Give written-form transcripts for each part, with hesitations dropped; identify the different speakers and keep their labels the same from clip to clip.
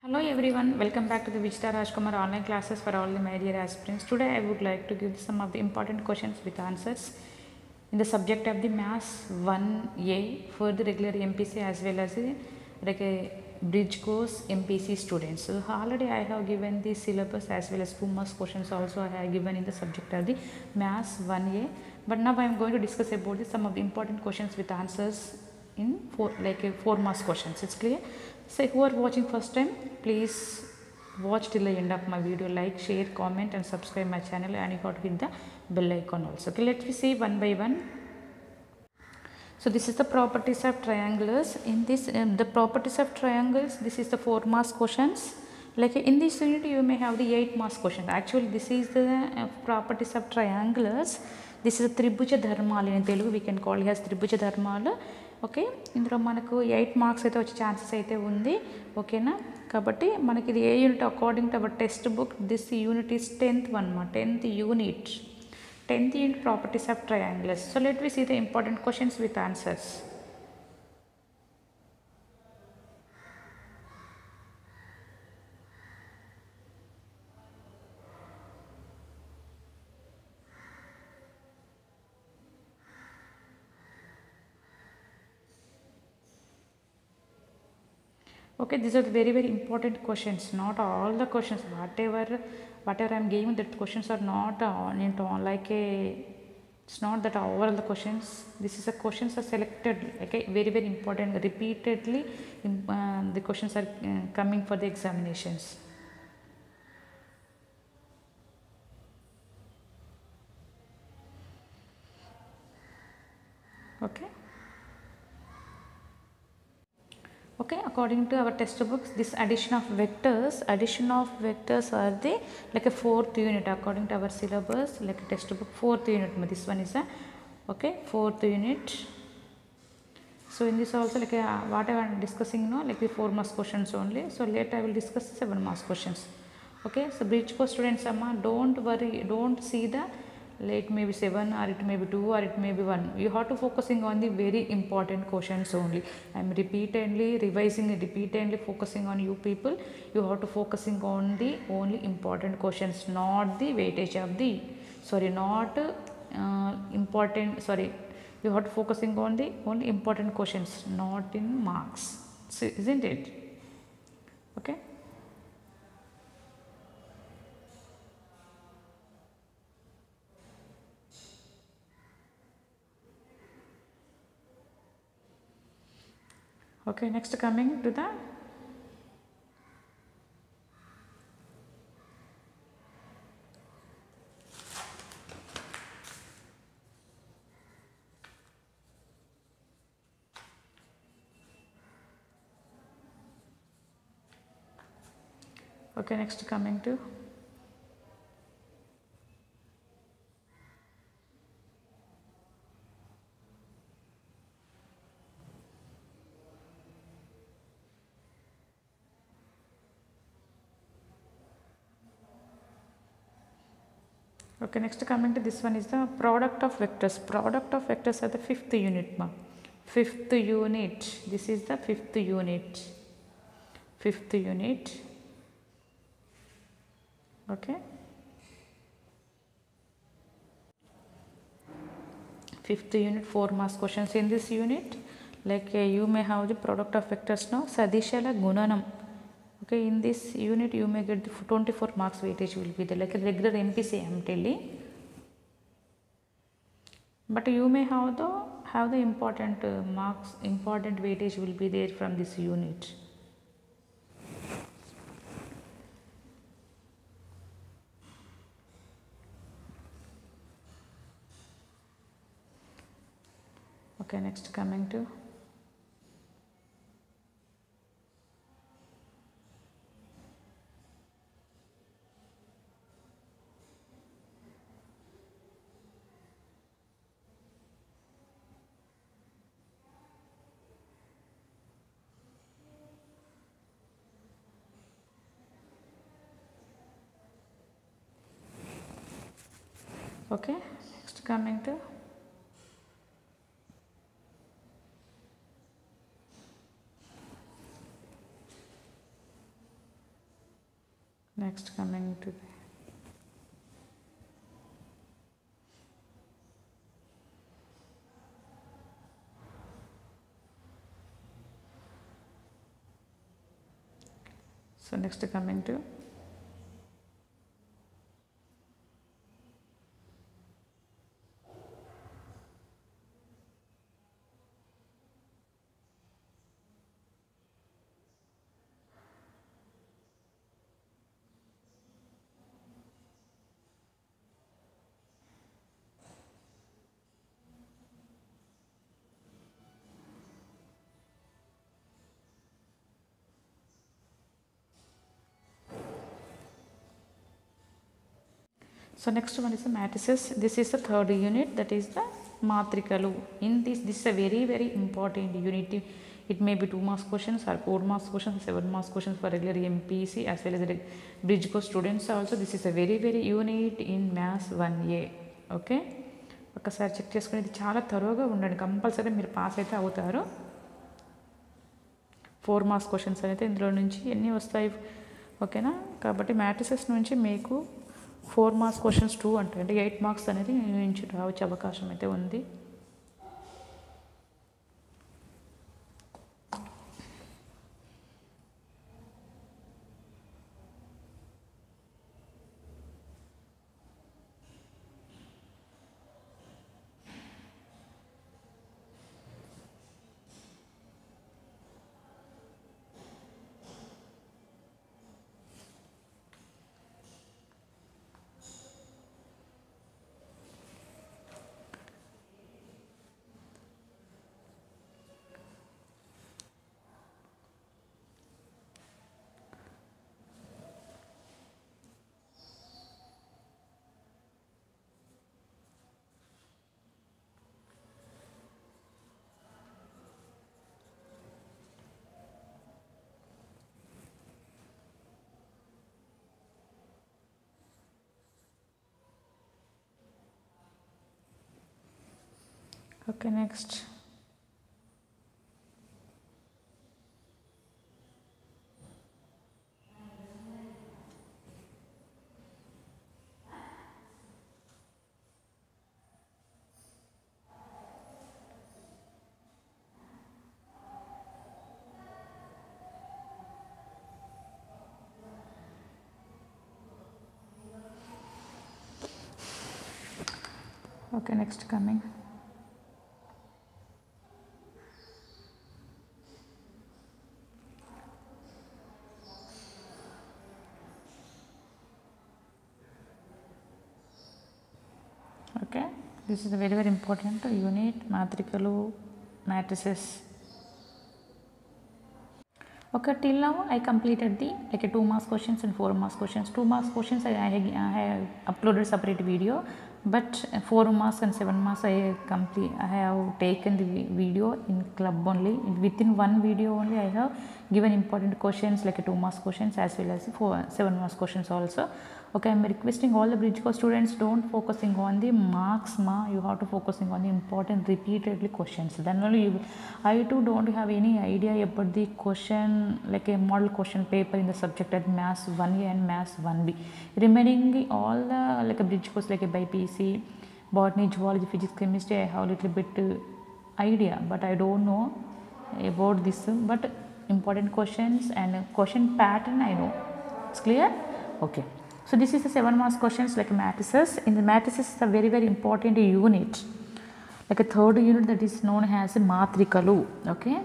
Speaker 1: Hello everyone, welcome back to the Vijita Rajkumar online classes for all the my dear aspirants. Today I would like to give some of the important questions with answers in the subject of the Maths 1A for the regular MPC as well as the like a bridge course MPC students. So already I have given the syllabus as well as 2 marks questions also I have given in the subject of the Maths 1A. But now I am going to discuss about some of the important questions with answers in 4 marks questions. It's clear. So who are watching first time, please watch till the end of my video, like, share, comment and subscribe my channel, and you got to hit the bell icon also. Okay, let me see one by one. So this is the properties of triangles. In this the properties of triangles, this is the 4 marks questions. Like in this unit you may have the 8 marks question. Actually this is the properties of triangles. This is a Tribhuja Dharmalu in Telugu, we can call it as Tribhuja Dharmalu. Okay, ఇందులో మనకు 8 marks అయితే వచ్చే chances అయితే ఉంది. ఓకేనా, కాబట్టి మనకి ఇది ఏ unit according to our text book this unit is 10th one మా 10th unit properties of triangles. So let we see the important questions with answers. Okay, these are the very important questions. Not all the questions, whatever I am giving, that questions are not into like a, it's not that all the questions. This is a questions are selected, okay, very important, repeatedly the questions are coming for the examinations. Okay, according to our textbooks, this addition of vectors are the like a 4th unit according to our syllabus, like a textbook 4th unit. This one is a okay 4th unit. So in this also like what I am discussing now, like the 4 marks questions only. So later I will discuss 7 marks questions. Okay, so bridge course students, don't worry, don't see the it may be 7 or it may be 2 or it may be 1. You have to focusing on the very important questions only. I am repeatedly revising, repeatedly focusing on you people. You have to focusing on the only important questions, not the weightage of the, sorry, not important, sorry, you have to focusing on the only important questions, not in marks. So, isn't it? Okay. Okay, next coming to the okay, next coming to okay, next coming to this one is the product of vectors. Product of vectors are the 5th unit, ma. 5th unit. This is the 5th unit. 5th unit. Okay. 5th unit 4 marks questions in this unit. Like you may have the product of vectors now. Sadishala Gunanam. Okay, in this unit you may get the 24 marks weightage will be there, like a regular MPC I am telling. But you may have the important marks, important weightage will be there from this unit. Okay, next coming to okay, next coming to Next coming to so next coming to so next one is the matrices. This is the third unit, that is the matrikalu. In this is a very important unit. It may be 2 marks questions or 4 marks questions, 7 marks questions for regular MPC as well as the bridge course students also. This is a very unit in maths 1A. Okay, ఒకసారి check చేసుకుని ఇది చాలా థరోగా ఉండండి, compulsory మీరు pass అయితే అవుతారు. 4 marks questions అయితే ఇందులో నుంచి ఎన్ని వస్తాయి, ఓకేనా. కాబట్టి మ్యాట్రిసెస్ నుంచి మీకు 4 మార్క్స్ క్వశ్చన్స్ 2 అంటే 8 మార్క్స్ అనేది నుంచి రావచ్చే అవకాశం అయితే ఉంది. Okay, next. Okay, next coming. Okay, this is a very important unit, matrikalu, matrices. Okay, till now I completed the 2 marks questions and 4 marks questions. 2 marks questions I have uploaded separate video, but 4 marks and 7 marks I have taken the video in club only. Within one video only I have given important questions like 2 marks questions as well as 7 marks questions also. Okay, I am requesting all the bridge course students, don't focusing on the marks you have to focusing on the important repeatedly questions. Then only I too don't have any idea about the question like a model question paper in the subject at maths 1A and maths 1B. Remaining all the like a bridge course like a BPC, botany, zoology, physics, chemistry, I have a little bit idea, but I don't know about this. But important questions and question pattern I know. It's clear? Okay. So this is the 7 marks questions like matrices. In the matrices is a very important unit, like a third unit, that is known as a matrikalu. Okay.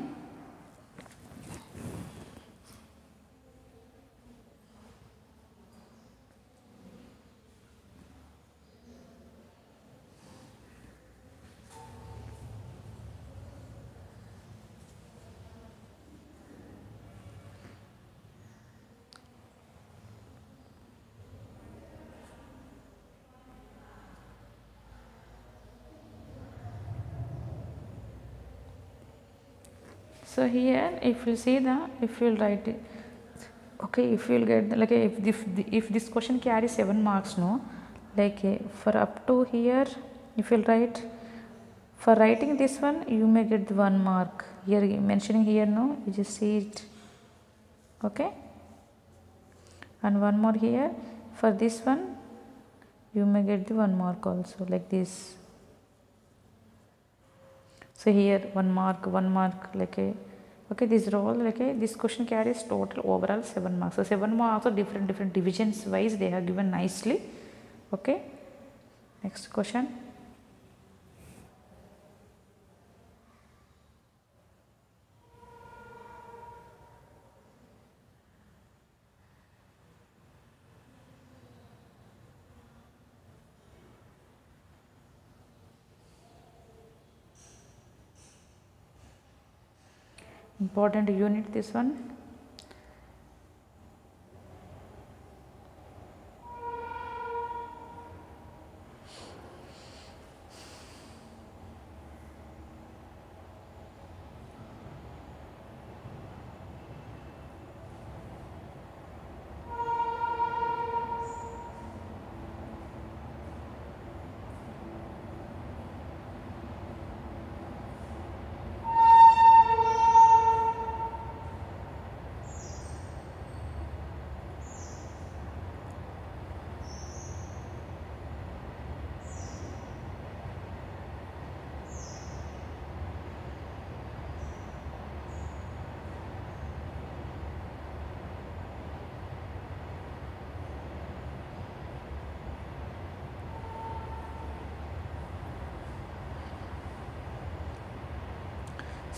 Speaker 1: So here if you see if you will write it, okay, if you will get like if this question carries 7 marks, no, like for up to here, if you will write, for writing this one you may get 1 mark. Here mentioning here, no, you just see it. Okay, and one more here. For this one you may get the 1 mark also, like this. So here 1 mark, 1 mark, like a, okay, this are all like a, this question carries total overall 7 marks. So 7 marks are different divisions wise they have given nicely. Okay, next question. Important unit this one.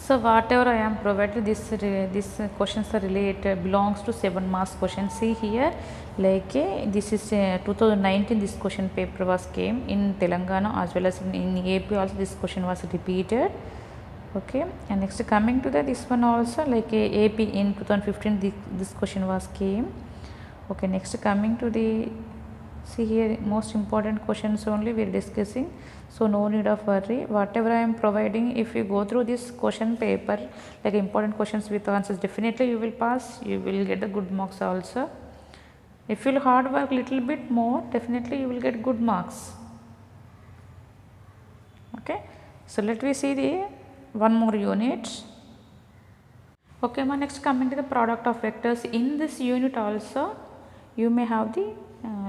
Speaker 1: So whatever I am provided, this questions are related, belongs to 7 marks question. See here, like this is 2019 this question paper was came in Telangana as well as in AP also this question was repeated. Okay, and next coming to the this one also, like AP in 2015 this question was came. Okay, next coming to the, see here, most important questions only we are discussing, so no need of worry. Whatever I am providing, if you go through this question paper, like important questions with answers, definitely you will pass, you will get the good marks also. If you will hard work little bit more, definitely you will get good marks. Okay, so let me see the one more unit. Okay, my next coming to the product of vectors. In this unit also you may have the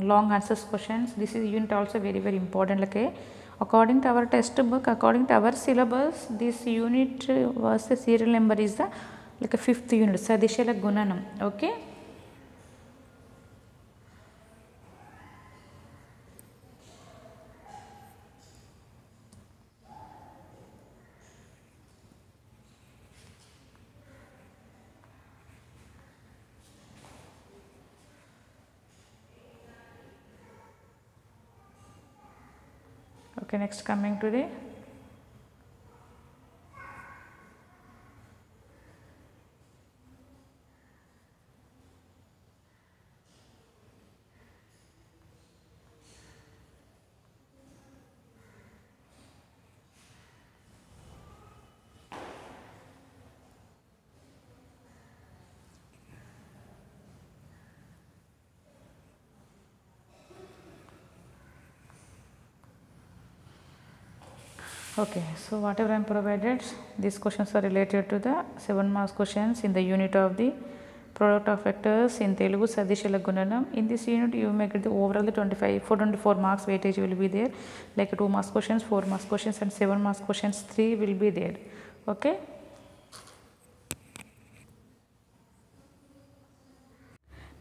Speaker 1: long answers questions. This is unit also very important. Okay, according to our textbook, according to our syllabus, this unit was the serial number is the like a 5th unit, Sadishala Gunanam. Okay. Okay, next coming to the okay, so whatever I am provided, these questions are related to the 7 marks questions in the unit of the product of vectors in Telugu Sadishala Gunanam. In this unit you may get the overall the 24 marks weightage will be there, like 2 marks questions, 4 marks questions and 7 marks questions 3 will be there. Okay.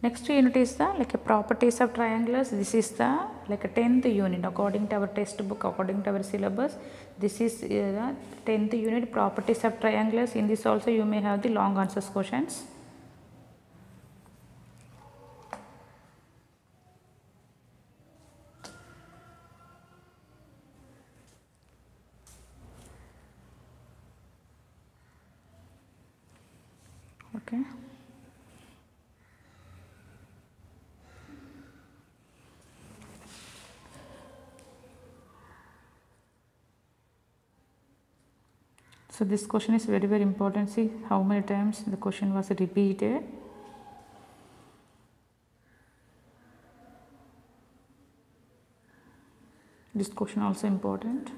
Speaker 1: Next unit is the like a properties of triangles. This is the like a 10th unit according to our textbook, according to our syllabus. This is the 10th unit, properties of triangles. In this also you may have the long answers questions. Okay. So this question is very important. See how many times the question was repeated. This question also important.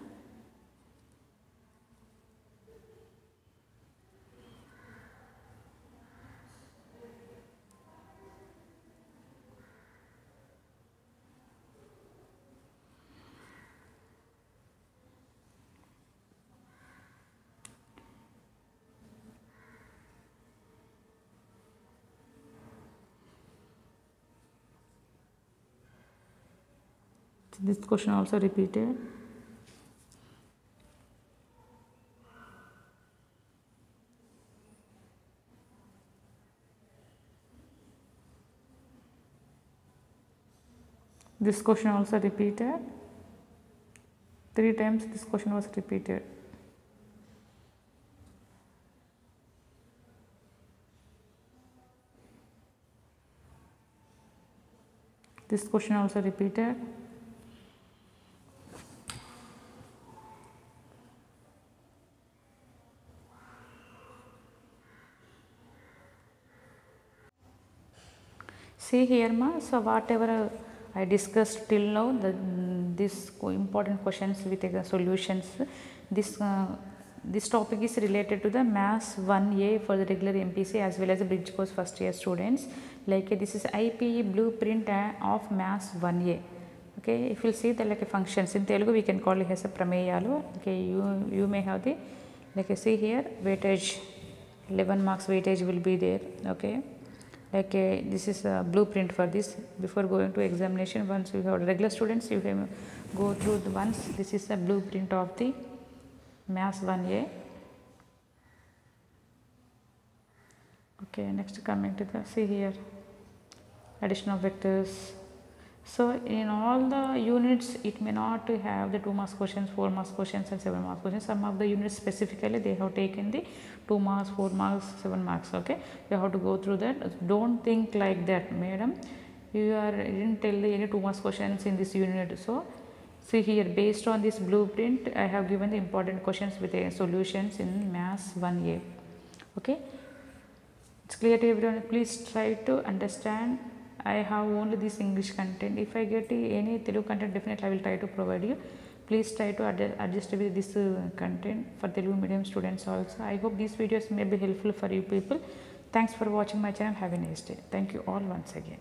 Speaker 1: This question also repeated. This question also repeated. 3 times this question was repeated. This question also repeated. See here ma, so whatever I discussed till now, this important questions with the solutions, this topic is related to the Maths 1A for the regular MPC as well as the bridge course first year students. Like this is IPE blueprint of Maths 1A. Okay, if you see the like functions in Telugu, we can call it as a prameyalu. Okay, you may have the like see here weightage, 11 marks weightage will be there. Okay, like this is a blueprint for this. Before going to examination, once you have regular students, you can go through the once. This is a blueprint of the Maths 1A. Okay, next coming to the see here addition of vectors. So in all the units, it may not have the 2 marks questions, 4 marks questions and 7 marks questions. Some of the units specifically they have taken the 2 marks, 4 marks, 7 marks. Okay, you have to go through that. Don't think like that, madam. You didn't tell any 2 marks questions in this unit. So see here, based on this blueprint, I have given the important questions with the solutions in Maths 1A. Okay, it's clear to everyone. Please try to understand. I have only this English content. If I get any Telugu content, definitely I will try to provide you. Please try to adjust with this content for Telugu medium students also. I hope these videos may be helpful for you people. Thanks for watching my channel. Have a nice day. Thank you all once again.